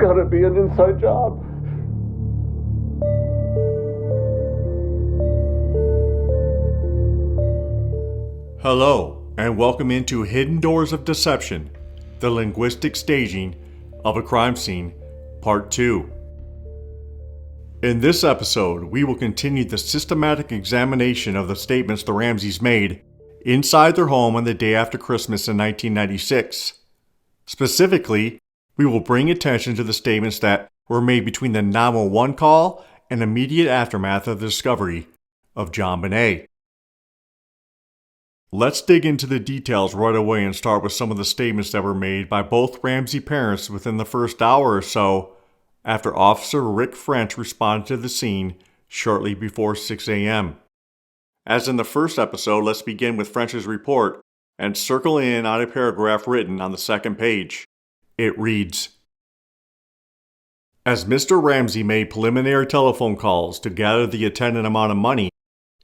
gotta be an inside job. Hello, and welcome into Hidden Doors of Deception, the linguistic staging of a crime scene, Part 2. In this episode, we will continue the systematic examination of the statements the Ramseys made inside their home on the day after Christmas in 1996. Specifically, we will bring attention to the statements that were made between the 911 call and immediate aftermath of the discovery of JonBenet. Let's dig into the details right away and start with some of the statements that were made by both Ramsey parents within the first hour or so after Officer Rick French responded to the scene shortly before 6 a.m. As in the first episode, let's begin with French's report and circle in on a paragraph written on the second page. It reads, "As Mr. Ramsey made preliminary telephone calls to gather the attendant amount of money,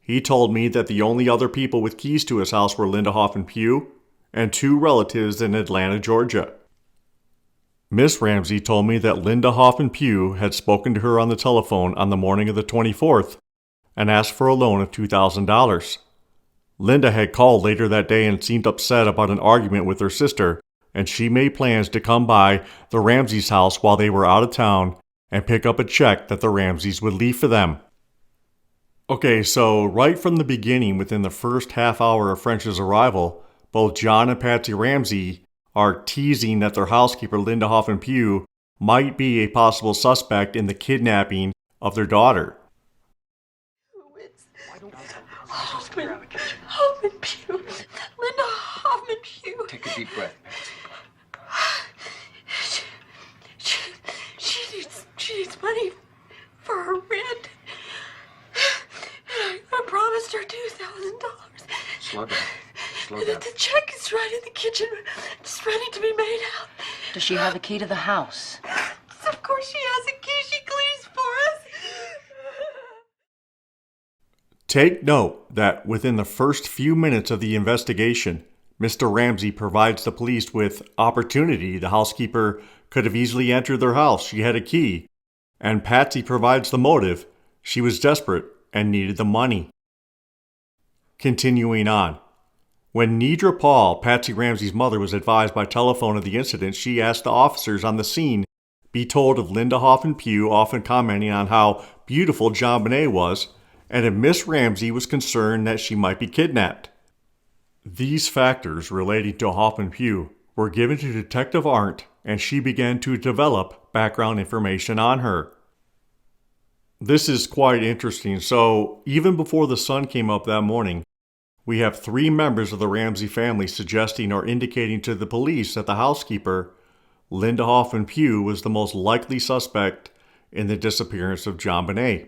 he told me that the only other people with keys to his house were Linda Hoffman Pugh and two relatives in Atlanta, Georgia. Miss Ramsey told me that Linda Hoffman Pugh had spoken to her on the telephone on the morning of the 24th and asked for a loan of $2,000. Linda had called later that day and seemed upset about an argument with her sister, and she made plans to come by the Ramseys' house while they were out of town and pick up a check that the Ramseys would leave for them." Okay, so right from the beginning, within the first half hour of French's arrival, both John and Patsy Ramsey are teasing that their housekeeper, Linda Hoffman Pugh, might be a possible suspect in the kidnapping of their daughter. Hoffman Pugh. Linda Hoffman Pugh. Take a deep breath. She needs money for her rent. I promised her $2,000. Slow down. Slow down. The check is right in the kitchen, just ready to be made out. Does she have a key to the house? Of course she has a key. She cleans for us. Take note that within the first few minutes of the investigation, Mr. Ramsey provides the police with opportunity. The housekeeper could have easily entered their house. She had a key. And Patsy provides the motive. She was desperate and needed the money. Continuing on. When Nedra Paul, Patsy Ramsey's mother, was advised by telephone of the incident, she asked the officers on the scene be told of Linda Hoffman Pugh, often commenting on how beautiful JonBenet was, and if Miss Ramsey was concerned that she might be kidnapped. These factors relating to Hoffman Pugh were given to Detective Arndt, and she began to develop background information on her. This is quite interesting. So, even before the sun came up that morning, we have three members of the Ramsey family suggesting or indicating to the police that the housekeeper, Linda Hoffman Pugh, was the most likely suspect in the disappearance of JonBenet.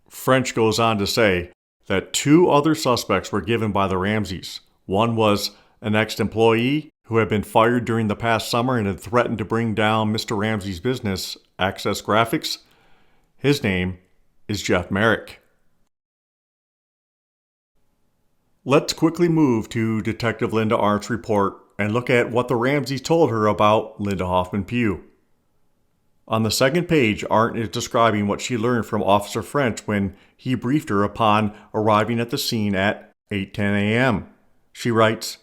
French goes on to say that two other suspects were given by the Ramseys. One was an ex-employee who had been fired during the past summer and had threatened to bring down Mr. Ramsey's business, Access Graphics. His name is Jeff Merrick. Let's quickly move to Detective Linda Arndt's report and look at what the Ramseys told her about Linda Hoffman Pugh. On the second page, Arndt is describing what she learned from Officer French when he briefed her upon arriving at the scene at 8:10 a.m. She writes,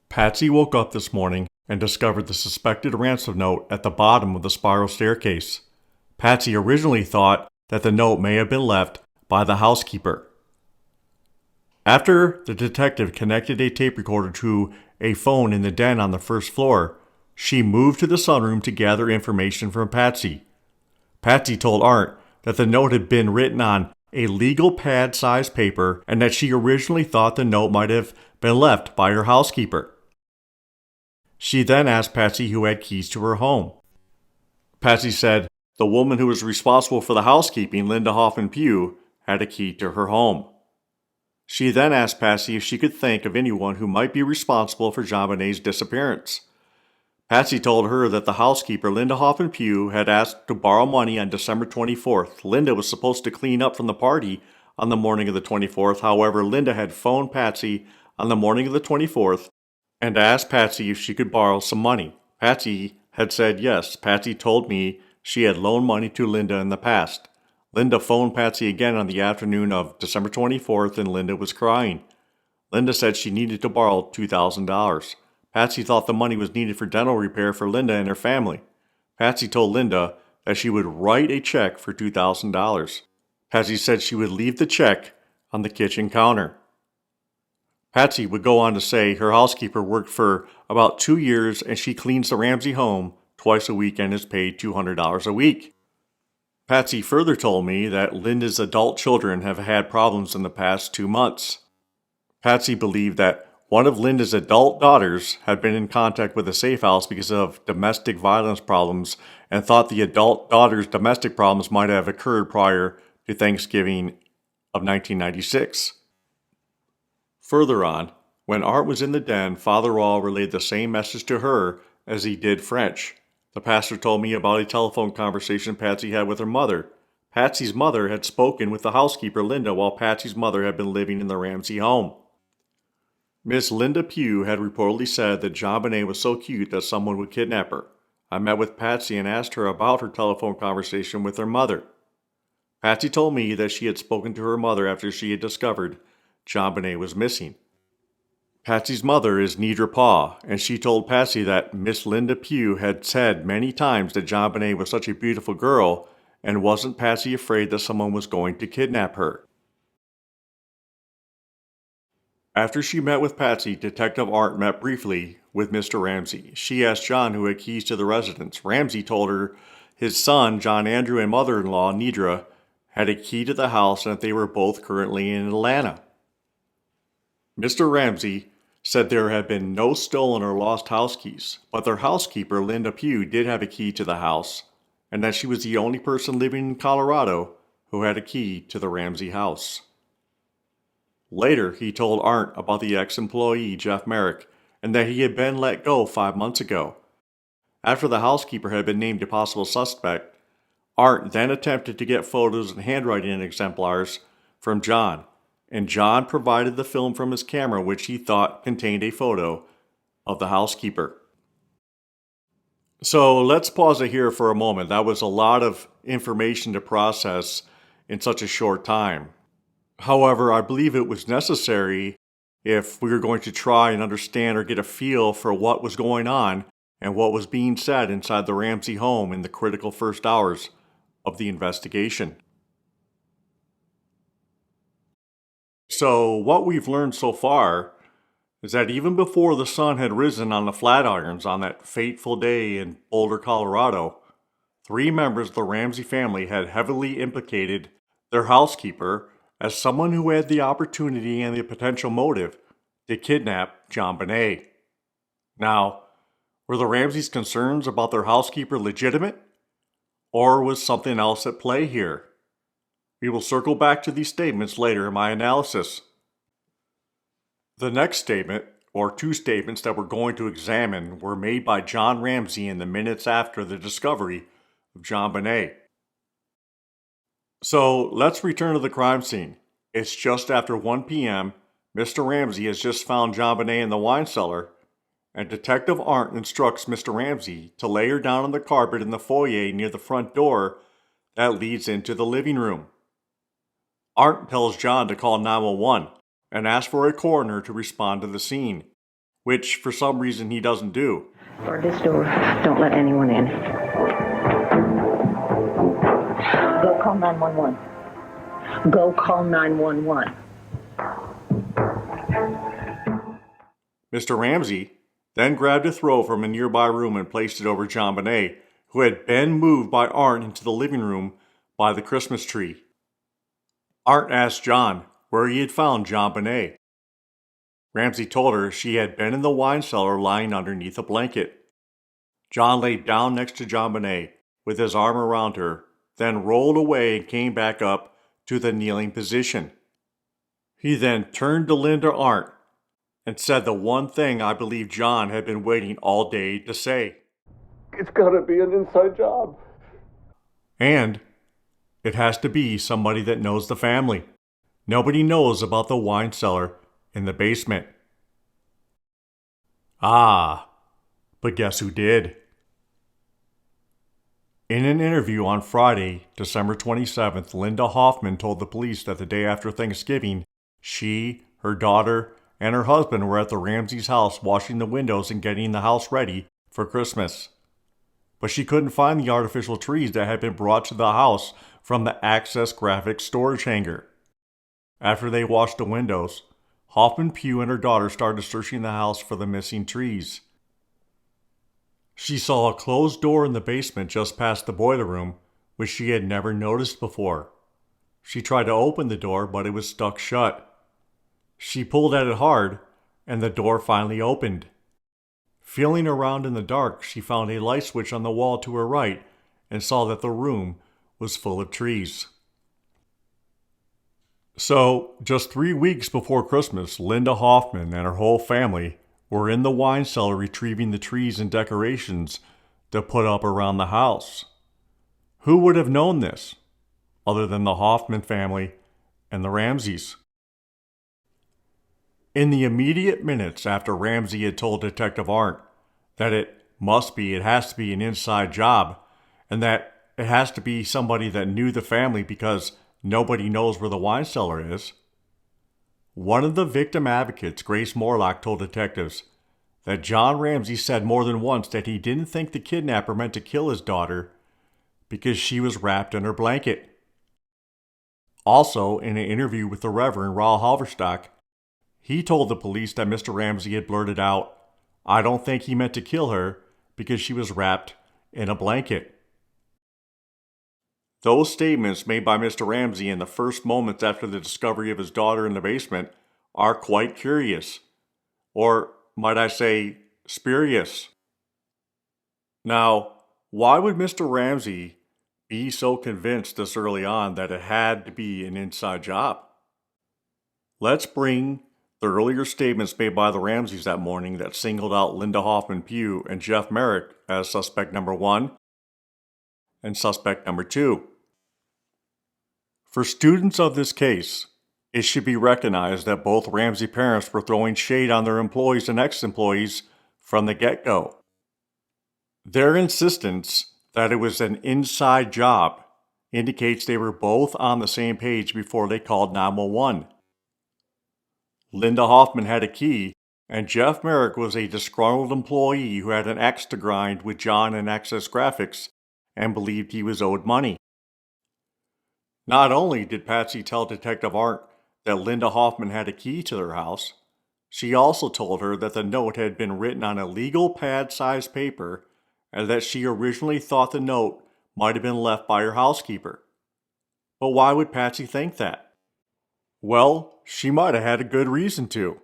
"Patsy woke up this morning and discovered the suspected ransom note at the bottom of the spiral staircase. Patsy originally thought that the note may have been left by the housekeeper. After the detective connected a tape recorder to a phone in the den on the first floor, she moved to the sunroom to gather information from Patsy. Patsy told Arndt that the note had been written on a legal pad-sized paper and that she originally thought the note might have been left by her housekeeper. She then asked Patsy who had keys to her home. Patsy said the woman who was responsible for the housekeeping, Linda Hoffman Pugh, had a key to her home. She then asked Patsy if she could think of anyone who might be responsible for JonBenet's disappearance. Patsy told her that the housekeeper, Linda Hoffman Pugh, had asked to borrow money on December 24th. Linda was supposed to clean up from the party on the morning of the 24th. However, Linda had phoned Patsy on the morning of the 24th and asked Patsy if she could borrow some money. Patsy had said yes. Patsy told me she had loaned money to Linda in the past. Linda phoned Patsy again on the afternoon of December 24th, and Linda was crying. Linda said she needed to borrow $2,000. Patsy thought the money was needed for dental repair for Linda and her family. Patsy told Linda that she would write a check for $2,000. Patsy said she would leave the check on the kitchen counter. Patsy would go on to say her housekeeper worked for about 2 years and she cleans the Ramsey home twice a week and is paid $200 a week. Patsy further told me that Linda's adult children have had problems in the past 2 months. Patsy believed that one of Linda's adult daughters had been in contact with the safe house because of domestic violence problems and thought the adult daughter's domestic problems might have occurred prior to Thanksgiving of 1996. Further on, when Art was in the den, Father Rawl relayed the same message to her as he did French. The pastor told me about a telephone conversation Patsy had with her mother. Patsy's mother had spoken with the housekeeper Linda while Patsy's mother had been living in the Ramsey home. Miss Linda Pugh had reportedly said that JonBenet was so cute that someone would kidnap her. I met with Patsy and asked her about her telephone conversation with her mother. Patsy told me that she had spoken to her mother after she had discovered JonBenet was missing. Patsy's mother is Nedra Paw, and she told Patsy that Miss Linda Pugh had said many times that JonBenet was such a beautiful girl, and wasn't Patsy afraid that someone was going to kidnap her. After she met with Patsy, Detective Art met briefly with Mr. Ramsey. She asked John who had keys to the residence. Ramsey told her his son, John Andrew, and mother-in-law, Nedra, had a key to the house and that they were both currently in Atlanta. Mr. Ramsey said there had been no stolen or lost house keys, but their housekeeper, Linda Pugh, did have a key to the house, and that she was the only person living in Colorado who had a key to the Ramsey house. Later, he told Art about the ex-employee, Jeff Merrick, and that he had been let go 5 months ago. After the housekeeper had been named a possible suspect, Art then attempted to get photos and handwriting exemplars from John, and John provided the film from his camera which he thought contained a photo of the housekeeper. So let's pause it here for a moment. That was a lot of information to process in such a short time. However, I believe it was necessary if we were going to try and understand or get a feel for what was going on and what was being said inside the Ramsey home in the critical first hours of the investigation. So what we've learned so far is that even before the sun had risen on the Flatirons on that fateful day in Boulder, Colorado, 3 members of the Ramsey family had heavily implicated their housekeeper as someone who had the opportunity and the potential motive to kidnap JonBenet. Now, were the Ramseys' concerns about their housekeeper legitimate? Or was something else at play here? We will circle back to these statements later in my analysis. The next statement, or 2 statements that we're going to examine, were made by John Ramsey in the minutes after the discovery of JonBenet. So let's return to the crime scene. It's just after 1 p.m. Mr. Ramsey has just found JonBenet in the wine cellar, and Detective Art instructs Mr. Ramsey to lay her down on the carpet in the foyer near the front door that leads into the living room. Art tells John to call 911 and ask for a coroner to respond to the scene, which for some reason he doesn't do. Guard this door. Don't let anyone in. Go call 911. Go call 911. Mr. Ramsey then grabbed a throw from a nearby room and placed it over JonBenet, who had been moved by Art into the living room by the Christmas tree. Art asked John where he had found JonBenet. Ramsey told her she had been in the wine cellar lying underneath a blanket. John laid down next to JonBenet with his arm around her, then rolled away and came back up to the kneeling position. He then turned to Linda Art and said the one thing I believe John had been waiting all day to say. It's gotta be an inside job. And it has to be somebody that knows the family. Nobody knows about the wine cellar in the basement. Ah, but guess who did? In an interview on Friday, December 27th, Linda Hoffman told the police that the day after Thanksgiving, she, her daughter, and her husband were at the Ramseys' house washing the windows and getting the house ready for Christmas. But she couldn't find the artificial trees that had been brought to the house from the Access Graphics storage hangar. After they washed the windows, Hoffman Pugh and her daughter started searching the house for the missing trees. She saw a closed door in the basement just past the boiler room, which she had never noticed before. She tried to open the door, but it was stuck shut. She pulled at it hard, and the door finally opened. Feeling around in the dark, she found a light switch on the wall to her right and saw that the room was full of trees. So, just 3 weeks before Christmas, Linda Hoffman and her whole family were in the wine cellar retrieving the trees and decorations to put up around the house. Who would have known this, other than the Hoffman family and the Ramseys? In the immediate minutes after Ramsey had told Detective Arndt that it has to be an inside job, and that it has to be somebody that knew the family because nobody knows where the wine cellar is, one of the victim advocates, Grace Morlock, told detectives that John Ramsey said more than once that he didn't think the kidnapper meant to kill his daughter because she was wrapped in her blanket. Also, in an interview with the Reverend Raul Halverstock, he told the police that Mr. Ramsey had blurted out, "I don't think he meant to kill her because she was wrapped in a blanket." Those statements made by Mr. Ramsey in the first moments after the discovery of his daughter in the basement are quite curious, or might I say, spurious. Now, why would Mr. Ramsey be so convinced this early on that it had to be an inside job? Let's bring the earlier statements made by the Ramseys that morning that singled out Linda Hoffman Pugh and Jeff Merrick as suspect number 1 and suspect number 2. For students of this case, it should be recognized that both Ramsey parents were throwing shade on their employees and ex-employees from the get-go. Their insistence that it was an inside job indicates they were both on the same page before they called 911. Linda Hoffman had a key, and Jeff Merrick was a disgruntled employee who had an axe to grind with John and Access Graphics and believed he was owed money. Not only did Patsy tell Detective Arndt that Linda Hoffman had a key to their house, she also told her that the note had been written on a legal pad-sized paper and that she originally thought the note might have been left by her housekeeper. But why would Patsy think that? Well, she might have had a good reason to.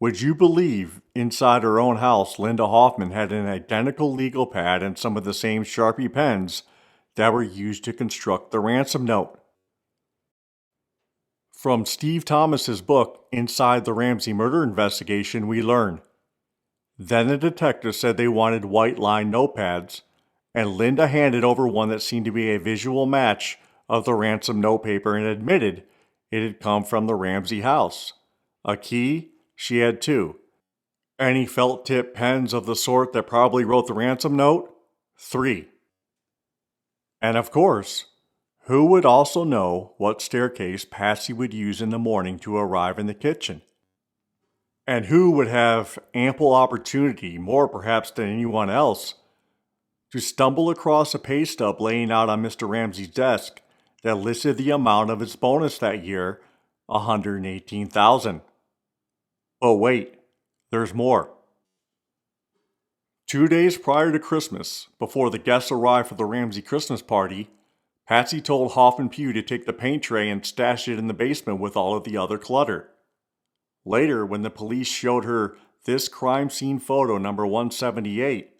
Would you believe inside her own house, Linda Hoffman had an identical legal pad and some of the same Sharpie pens that were used to construct the ransom note? From Steve Thomas's book, Inside the Ramsey Murder Investigation, we learn. Then the detective said they wanted white-lined notepads, and Linda handed over one that seemed to be a visual match of the ransom notepaper and admitted it had come from the Ramsey house. A key? She had 2. Any felt-tip pens of the sort that probably wrote the ransom note? 3. And of course, who would also know what staircase Patsy would use in the morning to arrive in the kitchen? And who would have ample opportunity, more perhaps than anyone else, to stumble across a pay stub laying out on Mr. Ramsey's desk that listed the amount of his bonus that year, $118,000. But wait, there's more. 2 days prior to Christmas, before the guests arrived for the Ramsey Christmas party, Patsy told Hoffman Pugh to take the paint tray and stash it in the basement with all of the other clutter. Later, when the police showed her this crime scene photo number 178,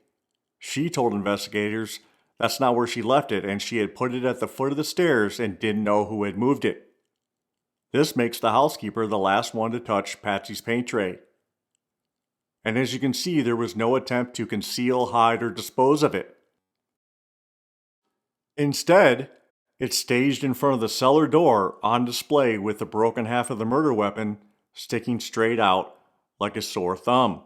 she told investigators that's not where she left it and she had put it at the foot of the stairs and didn't know who had moved it. This makes the housekeeper the last one to touch Patsy's paint tray. And as you can see, there was no attempt to conceal, hide, or dispose of it. Instead, it's staged in front of the cellar door on display with the broken half of the murder weapon sticking straight out like a sore thumb.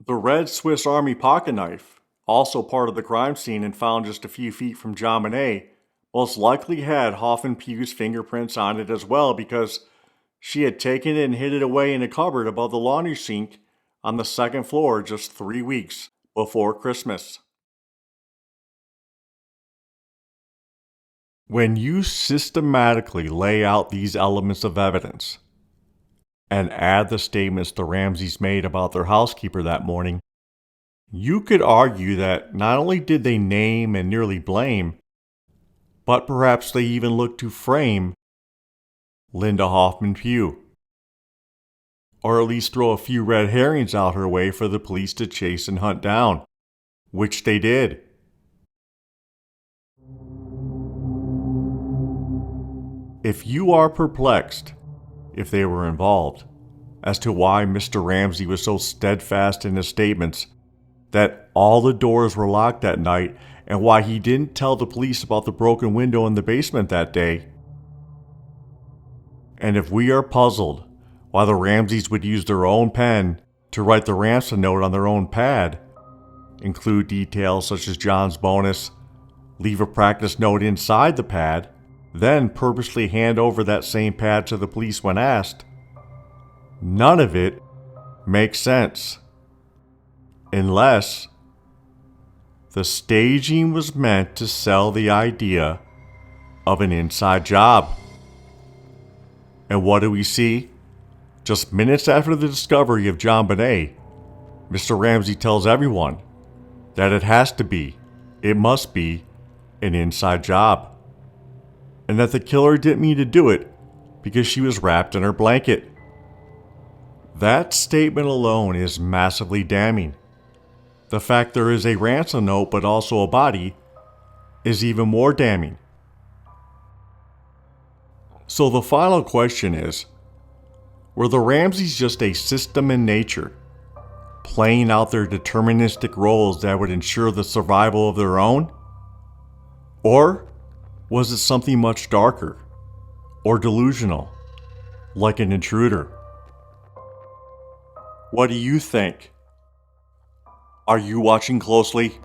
The red Swiss Army pocket knife, also part of the crime scene and found just a few feet from JonBenet, most likely had Hoffman Pugh's fingerprints on it as well because she had taken it and hid it away in a cupboard above the laundry sink on the second floor just 3 weeks before Christmas. When you systematically lay out these elements of evidence and add the statements the Ramseys made about their housekeeper that morning, you could argue that not only did they name and nearly blame, but perhaps they even looked to frame Linda Hoffman Pugh. Or at least throw a few red herrings out her way for the police to chase and hunt down, which they did. If you are perplexed, if they were involved, as to why Mr. Ramsey was so steadfast in his statements that all the doors were locked that night and why he didn't tell the police about the broken window in the basement that day, and if we are puzzled why the Ramseys would use their own pen to write the ransom note on their own pad, include details such as John's bonus, leave a practice note inside the pad, then purposely hand over that same pad to the police when asked, none of it makes sense. Unless the staging was meant to sell the idea of an inside job. And what do we see? Just minutes after the discovery of JonBenet, Mr. Ramsey tells everyone that it must be, an inside job. And that the killer didn't mean to do it because she was wrapped in her blanket. That statement alone is massively damning. The fact there is a ransom note but also a body is even more damning. So the final question is, were the Ramseys just a system in nature, playing out their deterministic roles that would ensure the survival of their own? Or was it something much darker or delusional, like an intruder? What do you think? Are you watching closely?